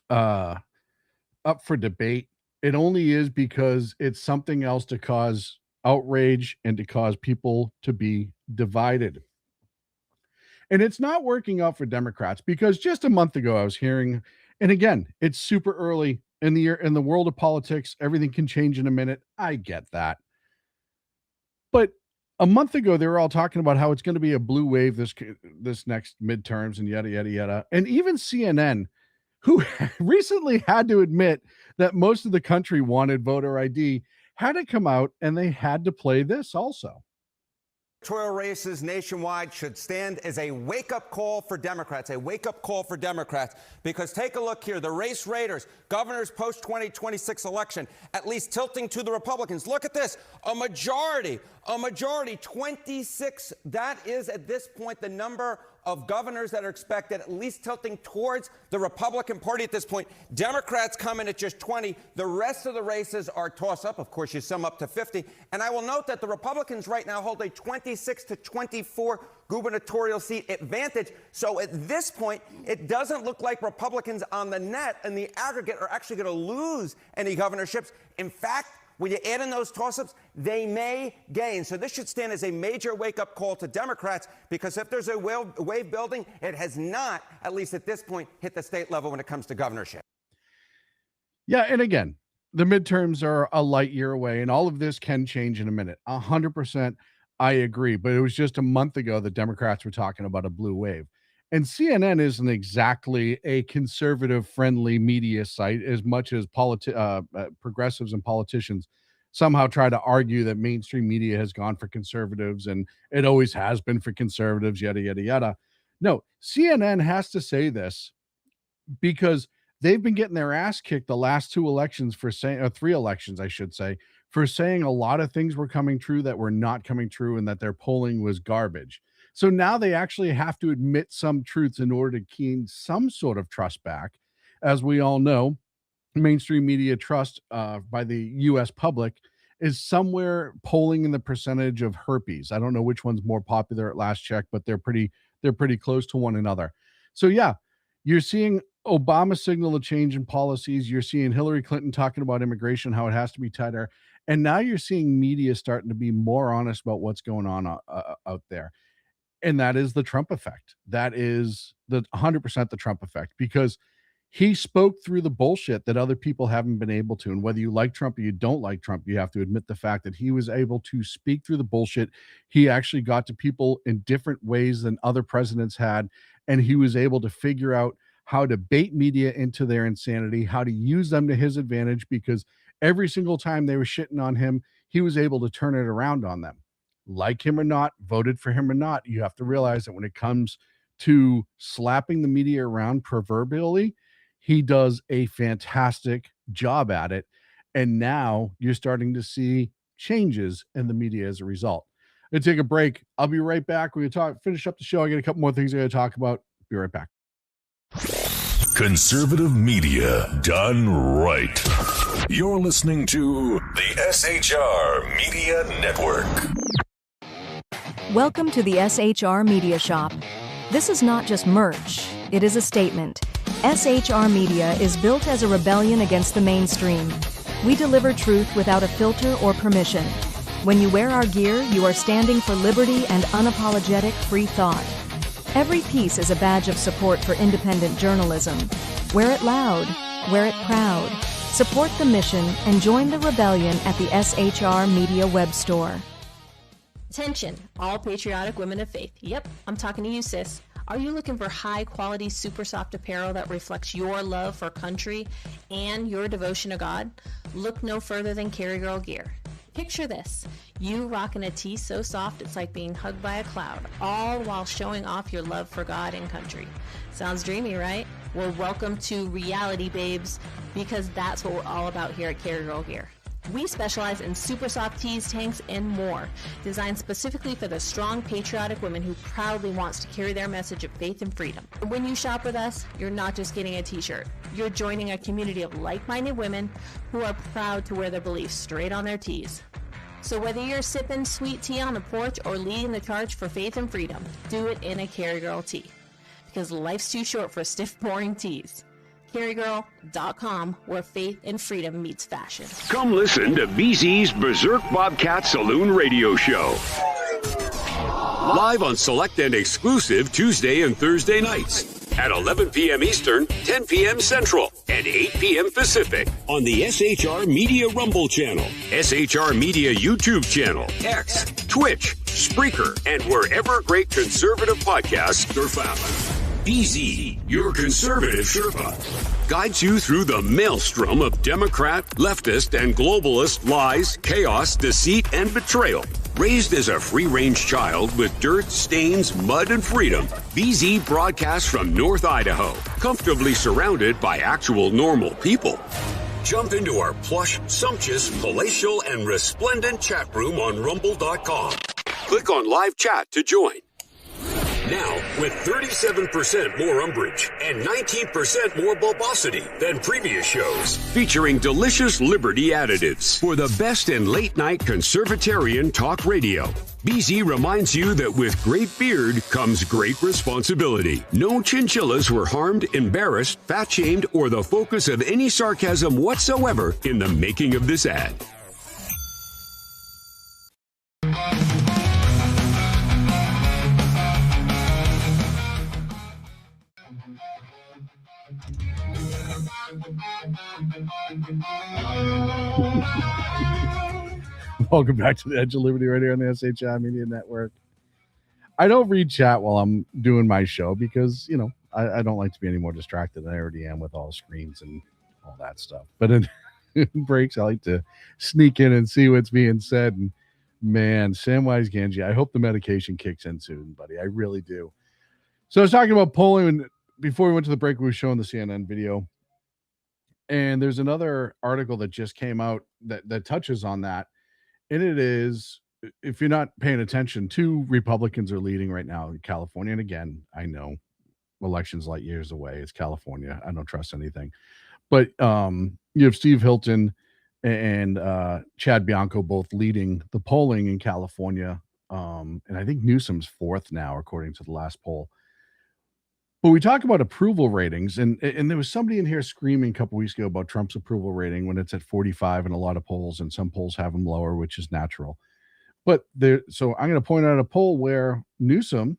up for debate. It only is because it's something else to cause outrage and to cause people to be divided. And it's not working out for Democrats because just a month ago I was hearing, and again, it's super early in the year in the world of politics, everything can change in a minute. I get that. But a month ago they were all talking about how it's going to be a blue wave this next midterms and yada yada yada. And even CNN, who recently had to admit that most of the country wanted voter ID, had to come out and they had to play this also. Electoral races nationwide should stand as a wake-up call for Democrats, because take a look here. The race raiders, governors post-2026 election, at least tilting to the Republicans. Look at this. A majority, 26. That is, at this point, the number of governors that are expected, at least tilting towards the Republican Party at this point. Democrats come in at just 20. The rest of the races are toss-up. Of course, you sum up to 50. And I will note that the Republicans right now hold a 26 to 24 gubernatorial seat advantage. So at this point, it doesn't look like Republicans on the net and the aggregate are actually going to lose any governorships. In fact, when you add in those toss-ups, they may gain. So this should stand as a major wake-up call to Democrats, because if there's a wave building, it has not, at least at this point, hit the state level when it comes to governorship. Yeah, and again, the midterms are a light year away, and all of this can change in a minute. 100%, I agree. But it was just a month ago that Democrats were talking about a blue wave. And CNN isn't exactly a conservative-friendly media site, as much as progressives and politicians somehow try to argue that mainstream media has gone for conservatives and it always has been for conservatives, yada, yada, yada. No, CNN has to say this because they've been getting their ass kicked the last two elections for saying, or three elections, I should say, for saying a lot of things were coming true that were not coming true and that their polling was garbage. So now they actually have to admit some truths in order to gain some sort of trust back. As we all know, mainstream media trust by the U.S. public is somewhere polling in the percentage of herpes. I don't know which one's more popular at last check, but they're pretty close to one another. So yeah, you're seeing Obama signal a change in policies. You're seeing Hillary Clinton talking about immigration, how it has to be tighter. And now you're seeing media starting to be more honest about what's going on out there. And that is the Trump effect. That is the 100% the Trump effect, because He spoke through the bullshit that other people haven't been able to. And whether you like Trump or you don't like Trump, you have to admit the fact that he was able to speak through the bullshit. He actually got to people in different ways than other presidents had. And he was able to figure out how to bait media into their insanity, how to use them to his advantage, because every single time they were shitting on him, he was able to turn it around on them. Like him or not, voted for him or not, you have to realize that when it comes to slapping the media around proverbially, he does a fantastic job at it. And now you're starting to see changes in the media as a result. I'm going to take a break. I'll be right back. We're going to finish up the show. I got a couple more things I got to talk about. Be right back. Conservative media done right. You're listening to the SHR Media Network. Welcome to the SHR Media Shop. This is not just merch, it is a statement. SHR Media is built as a rebellion against the mainstream. We deliver truth without a filter or permission. When you wear our gear, you are standing for liberty and unapologetic free thought. Every piece is a badge of support for independent journalism. Wear it loud, wear it proud. Support the mission and join the rebellion at the SHR Media web store. Attention, all patriotic women of faith. Yep, I'm talking to you, sis. Are you looking for high-quality, super soft apparel that reflects your love for country and your devotion to God? Look no further than Carry Girl Gear. Picture this. You rocking a tee so soft it's like being hugged by a cloud, all while showing off your love for God and country. Sounds dreamy, right? Well, welcome to reality, babes, because that's what we're all about here at Carry Girl Gear. We specialize in super soft tees, tanks, and more, designed specifically for the strong, patriotic woman who proudly wants to carry their message of faith and freedom. When you shop with us, you're not just getting a t-shirt. You're joining a community of like-minded women who are proud to wear their beliefs straight on their tees. So whether you're sipping sweet tea on the porch or leading the charge for faith and freedom, do it in a Carry Girl tee. Because life's too short for stiff, boring tees. CarryGirl.com, where faith and freedom meets fashion. Come listen to BZ's Berserk Bobcat Saloon Radio Show. Live on select and exclusive Tuesday and Thursday nights at 11 p.m. Eastern, 10 p.m. Central, and 8 p.m. Pacific on the SHR Media Rumble channel, SHR Media YouTube channel, X, Twitch, Spreaker, and wherever great conservative podcasts are found. BZ, your conservative Sherpa, guides you through the maelstrom of Democrat, leftist, and globalist lies, chaos, deceit, and betrayal. Raised as a free-range child with dirt, stains, mud, and freedom, BZ broadcasts from North Idaho, comfortably surrounded by actual normal people. Jump into our plush, sumptuous, palatial, and resplendent chat room on rumble.com. Click on live chat to join. Now, with 37% more umbrage and 19% more bulbosity than previous shows, featuring delicious Liberty additives for the best in late-night conservatarian talk radio. BZ reminds you that with great beard comes great responsibility. No chinchillas were harmed, embarrassed, fat-shamed, or the focus of any sarcasm whatsoever in the making of this ad. Welcome back to the Edge of Liberty right here on the SHI Media Network. I don't read chat while I'm doing my show because, you know, I don't like to be any more distracted than I already am with all the screens and all that stuff. But in breaks, I like to sneak in and see what's being said. And man, Samwise Gamgee, I hope the medication kicks in soon, buddy. I really do. So I was talking about polling, and before we went to the break, we were showing the CNN video. And there's another article that just came out that touches on that. And it is, if you're not paying attention, two Republicans are leading right now in California. And again, I know elections light years away. It's California. I don't trust anything. But you have Steve Hilton and Chad Bianco both leading the polling in California. And I think Newsom's fourth now, according to the last poll. But we talk about approval ratings, and there was somebody in here screaming a couple weeks ago about Trump's approval rating when it's at 45 in a lot of polls, and some polls have them lower, which is natural. But so I'm going to point out a poll where Newsom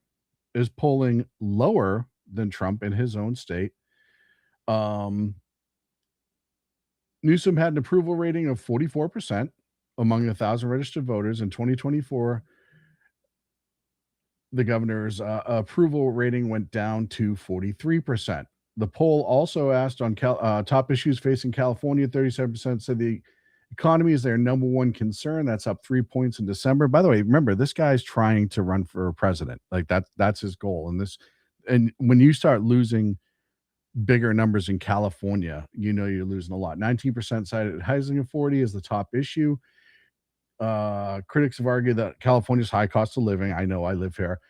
is polling lower than Trump in his own state. Newsom had an approval rating of 44% among 1,000 registered voters. In 2024, the governor's approval rating went down to 43%. The poll also asked on top issues facing California. 37% said the economy is their number one concern. That's up 3 points in December. By the way, remember, this guy's trying to run for president. Like that's his goal. And when you start losing bigger numbers in California, you know you're losing a lot. 19% cited housing authority as the top issue. Critics have argued that California's high cost of living. I know, I live here.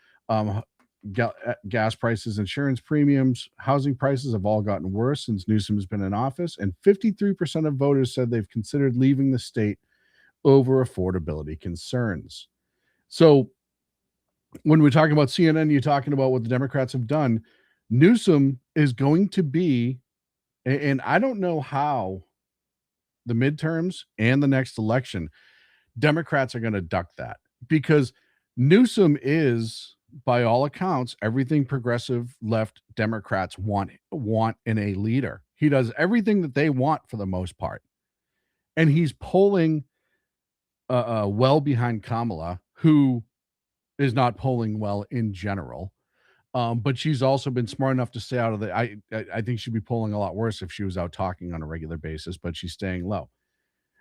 Gas prices, insurance premiums, housing prices have all gotten worse since Newsom has been in office. And 53% of voters said they've considered leaving the state over affordability concerns. So when we're talking about CNN, you're talking about what the Democrats have done. Newsom is going to be, and I don't know how the midterms and the next election, Democrats are going to duck that, because Newsom is, by all accounts, everything progressive left Democrats want in a leader. He does everything that they want for the most part. And he's polling well behind Kamala, who is not polling well in general. But she's also been smart enough to stay out of the, I think she'd be polling a lot worse if she was out talking on a regular basis, but she's staying low.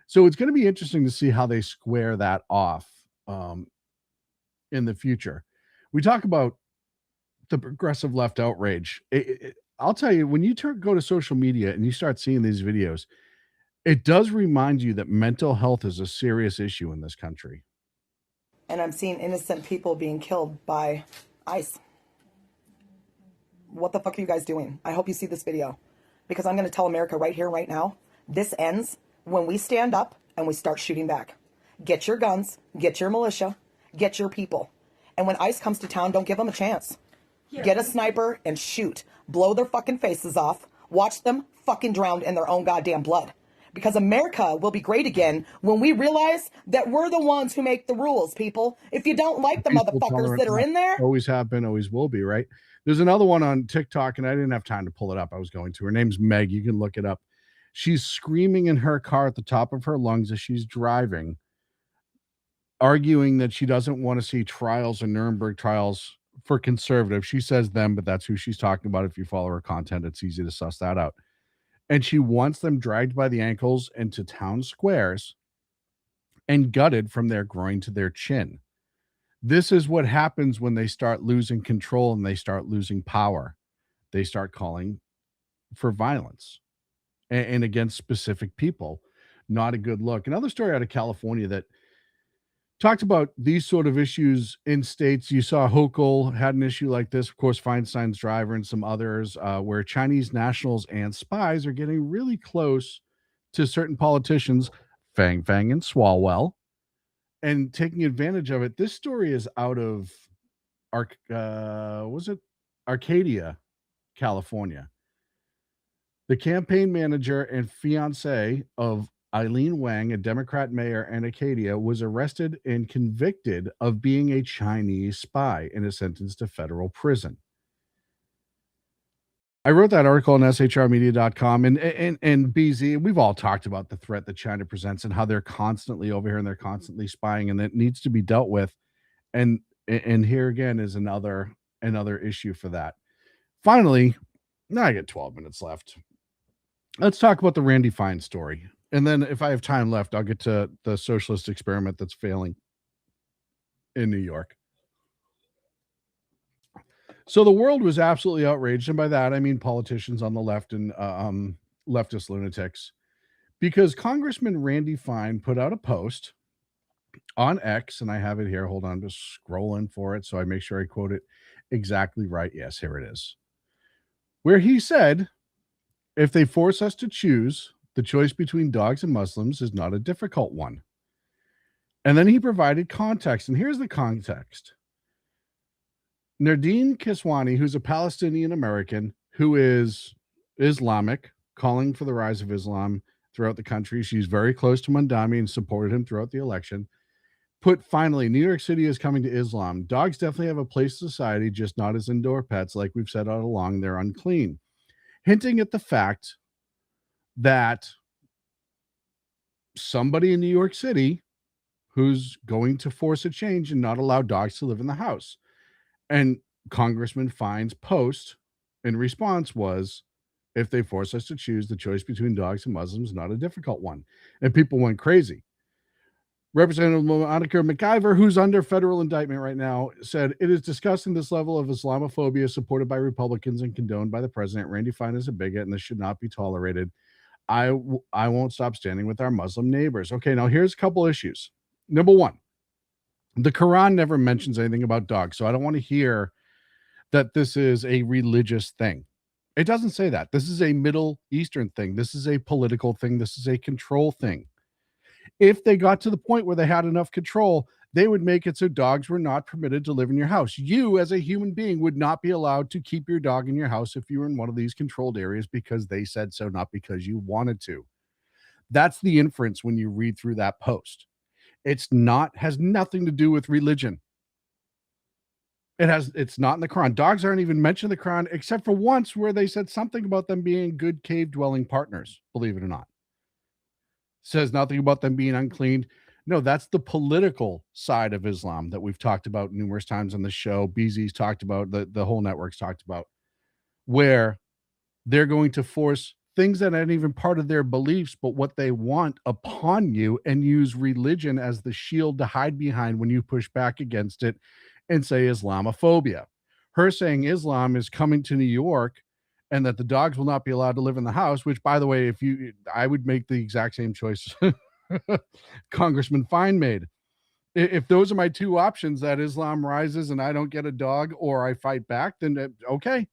So it's going to be interesting to see how they square that off in the future. We talk about the progressive left outrage. I'll tell you, when you go to social media and you start seeing these videos, it does remind you that mental health is a serious issue in this country. And I'm seeing innocent people being killed by ICE. What the fuck are you guys doing? I hope you see this video, because I'm going to tell America right here, right now, this ends when we stand up and we start shooting back. Get your guns, get your militia, get your people. And when ICE comes to town, don't give them a chance. Get a sniper and shoot. Blow their fucking faces off. Watch them fucking drown in their own goddamn blood. Because America will be great again when we realize that we're the ones who make the rules, people. If you don't like the motherfuckers that are in there. Always have been, always will be, right? There's another one on TikTok, and I didn't have time to pull it up. I was going to. Her name's Meg. You can look it up. She's screaming in her car at the top of her lungs as she's driving, arguing that she doesn't want to see trials and Nuremberg trials for conservatives. She says them, but that's who she's talking about. If you follow her content, it's easy to suss that out. And she wants them dragged by the ankles into town squares and gutted from their groin to their chin. This is what happens when they start losing control and they start losing power. They start calling for violence and against specific people. Not a good look. Another story out of California that talked about these sort of issues in states. You saw Hochul had an issue like this. Of course, Feinstein's driver and some others, where Chinese nationals and spies are getting really close to certain politicians, Fang and Swalwell, and taking advantage of it. This story is out of Arcadia, California. The campaign manager and fiance of Eileen Wang, a Democrat mayor in Acadia, was arrested and convicted of being a Chinese spy and is sentenced to federal prison. I wrote that article on shrmedia.com, and BZ, we've all talked about the threat that China presents and how they're constantly over here and they're constantly spying, and that needs to be dealt with. And here again is another issue for that. Finally, now I get 12 minutes left. Let's talk about the Randy Fine story. And then if I have time left, I'll get to the socialist experiment that's failing in New York. So the world was absolutely outraged. And by that, I mean politicians on the left and leftist lunatics, because Congressman Randy Fine put out a post on X, and I have it here. Hold on, just scrolling for it so I make sure I quote it exactly right. Yes, here it is. Where he said, if they force us to choose, the choice between dogs and Muslims is not a difficult one. And then he provided context. And here's the context. Nardine Kiswani, who's a Palestinian American who is Islamic, calling for the rise of Islam throughout the country. She's very close to Mandami and supported him throughout the election. Put finally, New York City is coming to Islam. Dogs definitely have a place in society, just not as indoor pets. Like we've said all along, they're unclean. hinting at the fact that somebody in New York City who's going to force a change and not allow dogs to live in the house. And Congressman Fine's post in response was, if they force us to choose, the choice between dogs and Muslims is not a difficult one. And people went crazy. Representative Monica McIver, who's under federal indictment right now, said, it is disgusting this level of Islamophobia supported by Republicans and condoned by the president. Randy Fine is a bigot, and this should not be tolerated. I won't stop standing with our Muslim neighbors. Okay, now here's a couple issues. Number one, the Quran never mentions anything about dogs, so I don't want to hear that this is a religious thing. It doesn't say that. This is a Middle Eastern thing. This is a political thing. This is a control thing. If they got to the point where they had enough control, they would make it so dogs were not permitted to live in your house. You, as a human being, would not be allowed to keep your dog in your house if you were in one of these controlled areas because they said so, not because you wanted to. That's the inference when you read through that post. Has nothing to do with religion. It's not in the Quran. Dogs aren't even mentioned in the Quran, except for once where they said something about them being good cave dwelling partners, believe it or not. Says nothing about them being unclean. No, that's the political side of Islam that we've talked about numerous times on the show. BZ's talked about, the whole network's talked about, where they're going to force things that aren't even part of their beliefs, but what they want upon you, and use religion as the shield to hide behind when you push back against it and say Islamophobia. Her saying Islam is coming to New York and that the dogs will not be allowed to live in the house, which, by the way, I would make the exact same choice Congressman Fine made. If those are my two options, that Islam rises and I don't get a dog, or I fight back, then okay.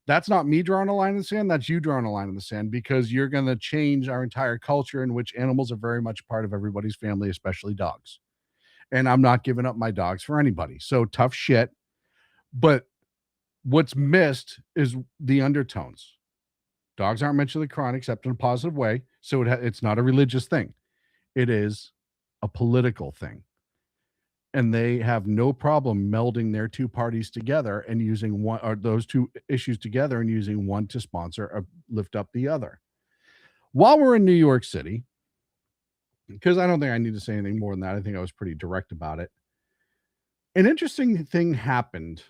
That's not me drawing a line in the sand. That's you drawing a line in the sand, because you're going to change our entire culture in which animals are very much part of everybody's family, especially dogs. And I'm not giving up my dogs for anybody. So tough shit. But what's missed is the undertones. Dogs aren't mentioned in the Quran except in a positive way. So it's not a religious thing. It is a political thing. And they have no problem melding their two parties together and using one, or those two issues together, and using one to sponsor or lift up the other. While we're in New York City, because I don't think I need to say anything more than that. I think I was pretty direct about it. An interesting thing happened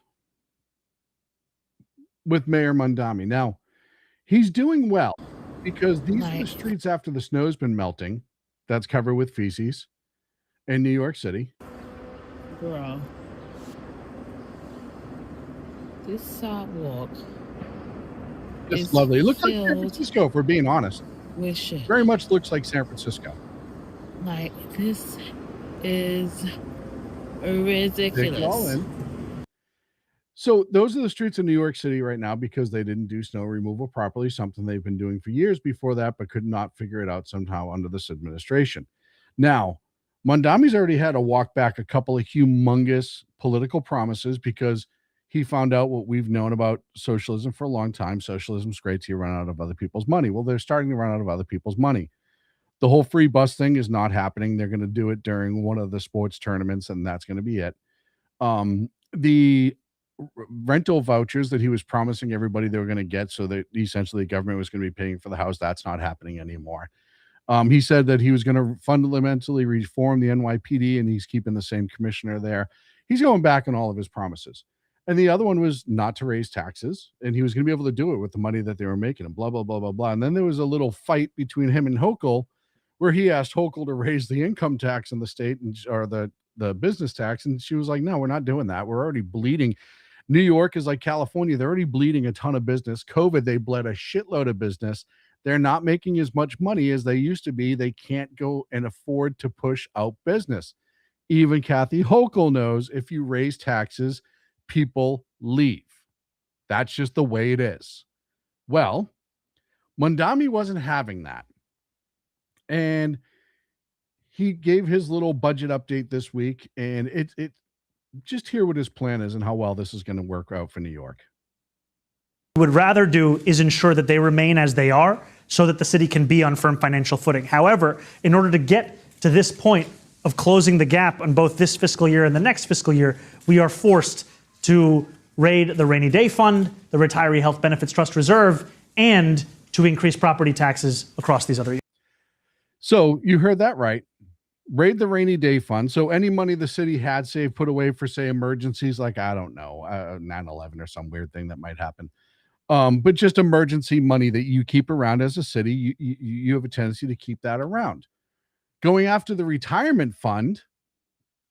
with Mayor Mondami. Now, he's doing well because these are the streets after the snow's been melting that's covered with feces in New York City. Bro, this sidewalk is lovely. It looks like San Francisco, if we're being honest. With shit. Very much looks like San Francisco. Like, this is ridiculous. So those are the streets of New York City right now because they didn't do snow removal properly, something they've been doing for years before that, but could not figure it out somehow under this administration. Now, Mondami's already had to walk back a couple of humongous political promises because he found out what we've known about socialism for a long time. Socialism's great till you run out of other people's money. Well, they're starting to run out of other people's money. The whole free bus thing is not happening. They're going to do it during one of the sports tournaments, and that's going to be it. The rental vouchers that he was promising everybody they were going to get, so that essentially the government was going to be paying for the house, that's not happening anymore. He said that he was going to fundamentally reform the NYPD, and he's keeping the same commissioner there. He's going back on all of his promises. And the other one was not to raise taxes, and he was going to be able to do it with the money that they were making, and blah, blah, blah, blah, blah. And then there was a little fight between him and Hochul, where he asked Hochul to raise the income tax in the state, or the business tax, and she was like, no, we're not doing that. We're already bleeding. New York is like California. They're already bleeding a ton of business. COVID, they bled a shitload of business. They're not making as much money as they used to be. They can't go and afford to push out business. Even Kathy Hochul knows if you raise taxes, people leave. That's just the way it is. Well, Mondami wasn't having that. And he gave his little budget update this week, and it just hear what his plan is and how well this is going to work out for New York. What would rather do is ensure that they remain as they are so that the city can be on firm financial footing. However, in order to get to this point of closing the gap on both this fiscal year and the next fiscal year, we are forced to raid the rainy day fund, the retiree health benefits trust reserve, and to increase property taxes across these other years. So you heard that right. Raid the rainy day fund. So any money the city had saved, put away for, say, emergencies like, I don't know, 9/11 or some weird thing that might happen. But just emergency money that you keep around as a city, you have a tendency to keep that around. Going after the retirement fund,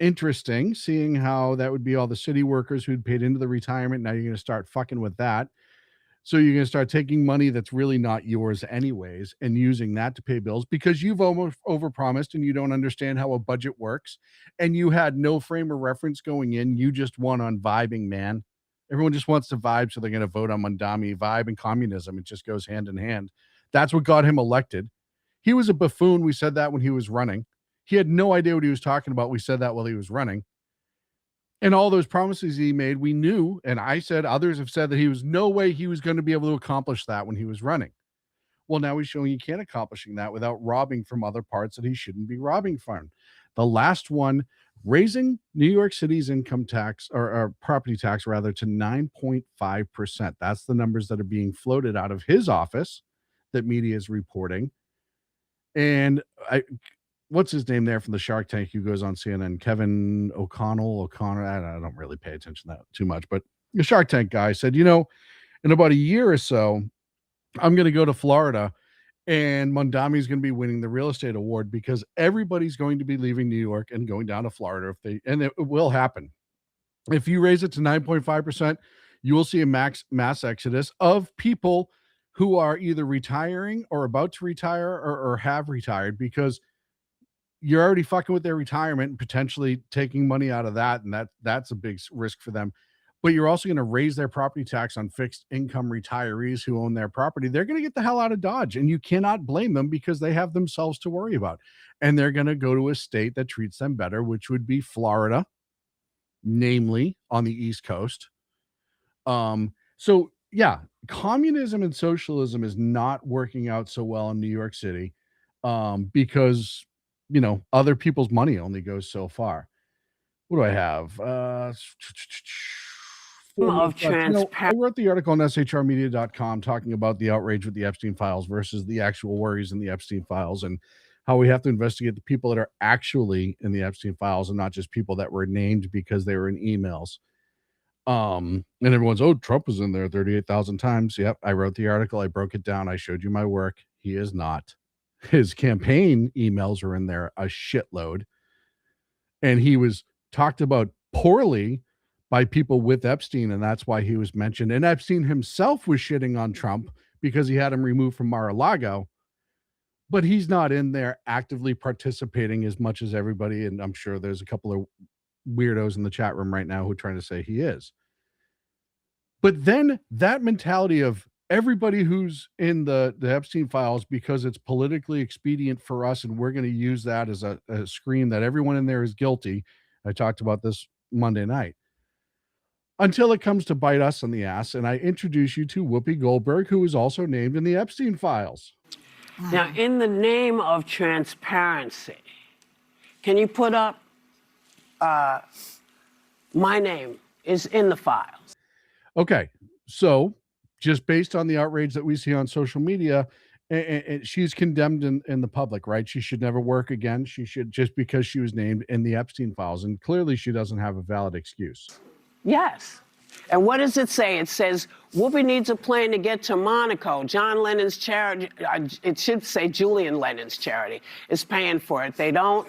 interesting, seeing how that would be all the city workers who'd paid into the retirement. Now you're going to start fucking with that. So you're going to start taking money that's really not yours anyways and using that to pay bills because you've almost overpromised and you don't understand how a budget works. And you had no frame of reference going in. You just won on vibing, man. Everyone just wants to vibe, so they're going to vote on Mondami. Vibe and communism, it just goes hand in hand. That's what got him elected. He was a buffoon. We said that when he was running. He had no idea what he was talking about. We said that while he was running. And all those promises he made, we knew, and I said, others have said that he was no way he was going to be able to accomplish that when he was running. Well, now he's showing he can't accomplishing that without robbing from other parts that he shouldn't be robbing from. The last one, raising New York City's income tax or property tax rather to 9.5%. That's the numbers that are being floated out of his office that media is reporting. And what's his name there from the Shark Tank who goes on CNN? Kevin O'Connor. I don't really pay attention to that too much, but the Shark Tank guy said, in about a year or so, I'm going to go to Florida and Mondami is going to be winning the real estate award because everybody's going to be leaving New York and going down to Florida and it will happen. If you raise it to 9.5%, you will see a mass exodus of people who are either retiring or about to retire or have retired because you're already fucking with their retirement and potentially taking money out of that. And that's a big risk for them. But you're also going to raise their property tax on fixed income retirees who own their property. They're going to get the hell out of Dodge, and you cannot blame them because they have themselves to worry about. And they're going to go to a state that treats them better, which would be Florida, namely on the East Coast. So yeah, communism and socialism is not working out so well in New York City because other people's money only goes so far. What do I have? I wrote the article on shrmedia.com talking about the outrage with the Epstein files versus the actual worries in the Epstein files and how we have to investigate the people that are actually in the Epstein files and not just people that were named because they were in emails. And everyone's, Trump was in there 38,000 times. Yep. I wrote the article. I broke it down. I showed you my work. He is not. His campaign emails are in there a shitload. And he was talked about poorly by people with Epstein, and that's why he was mentioned. And Epstein himself was shitting on Trump because he had him removed from Mar-a-Lago, but he's not in there actively participating as much as everybody. And I'm sure there's a couple of weirdos in the chat room right now who are trying to say he is. But then that mentality of everybody who's in the Epstein files because it's politically expedient for us and we're going to use that as a scream that everyone in there is guilty. I talked about this Monday night. Until it comes to bite us in the ass, and I introduce you to Whoopi Goldberg, who is also named in the Epstein files. Now, in the name of transparency, can you put up my name is in the files? Okay, so just based on the outrage that we see on social media, and she's condemned in the public, right? She should never work again. She should, just because she was named in the Epstein files, and clearly she doesn't have a valid excuse. Yes. And what does it say? It says, Whoopi needs a plane to get to Monaco. John Lennon's charity, it should say Julian Lennon's charity, is paying for it. They don't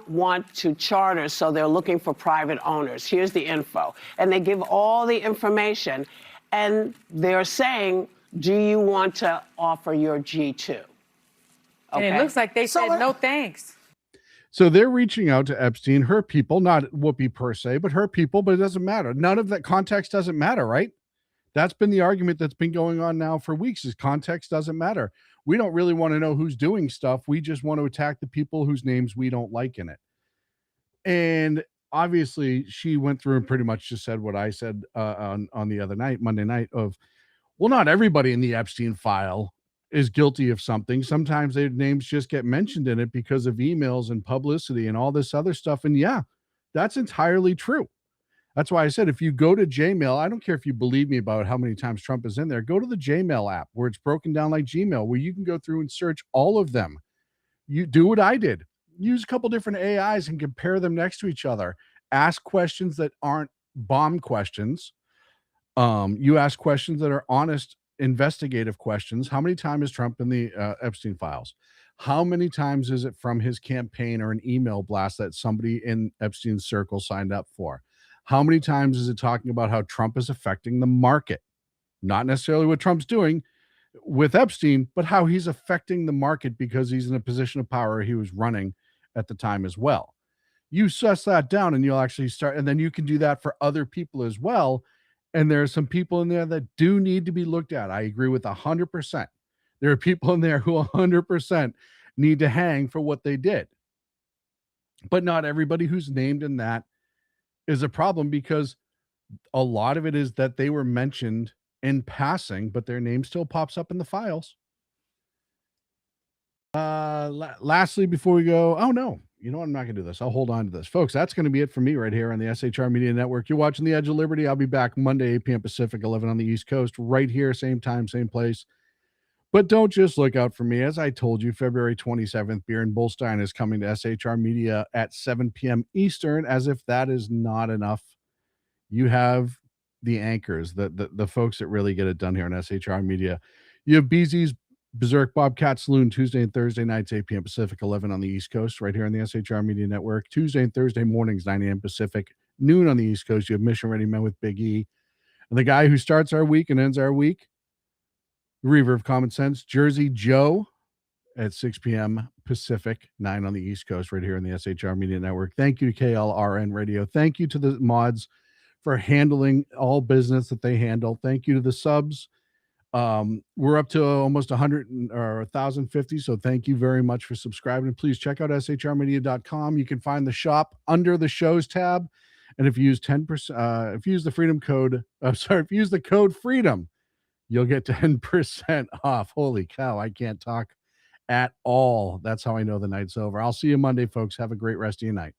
want to charter, so they're looking for private owners. Here's the info. And they give all the information, and they're saying, do you want to offer your G2? Okay. And it looks like they said no thanks. So they're reaching out to Epstein, her people, not Whoopi per se, but her people, but it doesn't matter. None of that context doesn't matter, right? That's been the argument that's been going on now for weeks, is context doesn't matter. We don't really want to know who's doing stuff. We just want to attack the people whose names we don't like in it. And obviously she went through and pretty much just said what I said on the other night, Monday night, of, well, not everybody in the Epstein file is guilty of something. Sometimes their names just get mentioned in it because of emails and publicity and all this other stuff. And yeah, that's entirely true. That's why I said, if you go to Gmail, I don't care if you believe me about how many times Trump is in there, go to the Gmail app where it's broken down like Gmail, where you can go through and search all of them. You do what I did. Use a couple different AIs and compare them next to each other. Ask questions that aren't bomb questions. You ask questions that are honest, investigative questions. How many times is Trump in the Epstein files? How many times is it from his campaign or an email blast that somebody in Epstein's circle signed up for? How many times is it talking about how Trump is affecting the market? Not necessarily what Trump's doing with Epstein, but how he's affecting the market because he's in a position of power he was running at the time as well. You suss that down and you'll actually start, and then you can do that for other people as well. And there are some people in there that do need to be looked at. I agree with 100%. There are people in there who 100% need to hang for what they did. But not everybody who's named in that is a problem, because a lot of it is that they were mentioned in passing, but their name still pops up in the files. Lastly, before we go, oh no, you know what? I'm not going to do this. I'll hold on to this. Folks, that's going to be it for me right here on the SHR Media Network. You're watching The Edge of Liberty. I'll be back Monday, 8 p.m. Pacific, 11 on the East Coast, right here, same time, same place. But don't just look out for me. As I told you, February 27th, Bjorn Bullstein is coming to SHR Media at 7 p.m. Eastern. As if that is not enough, you have the anchors, the folks that really get it done here on SHR Media. You have BZ's Berserk Bobcat Saloon Tuesday and Thursday nights, 8 p.m. Pacific, 11 on the East Coast, right here on the SHR Media Network. Tuesday and Thursday mornings, 9 a.m. Pacific, noon on the East Coast. You have Mission Ready Men with Big E. And the guy who starts our week and ends our week, Reaver of Common Sense, Jersey Joe, at 6 p.m. Pacific, 9 on the East Coast, right here on the SHR Media Network. Thank you to KLRN Radio. Thank you to the mods for handling all business that they handle. Thank you to the subs. We're up to almost 100 or 1,050. So thank you very much for subscribing. Please check out shrmedia.com. You can find the shop under the shows tab. And if you use 10%, if you use the freedom code, if you use the code freedom, you'll get 10% off. Holy cow. I can't talk at all. That's how I know the night's over. I'll see you Monday, folks. Have a great rest of your night.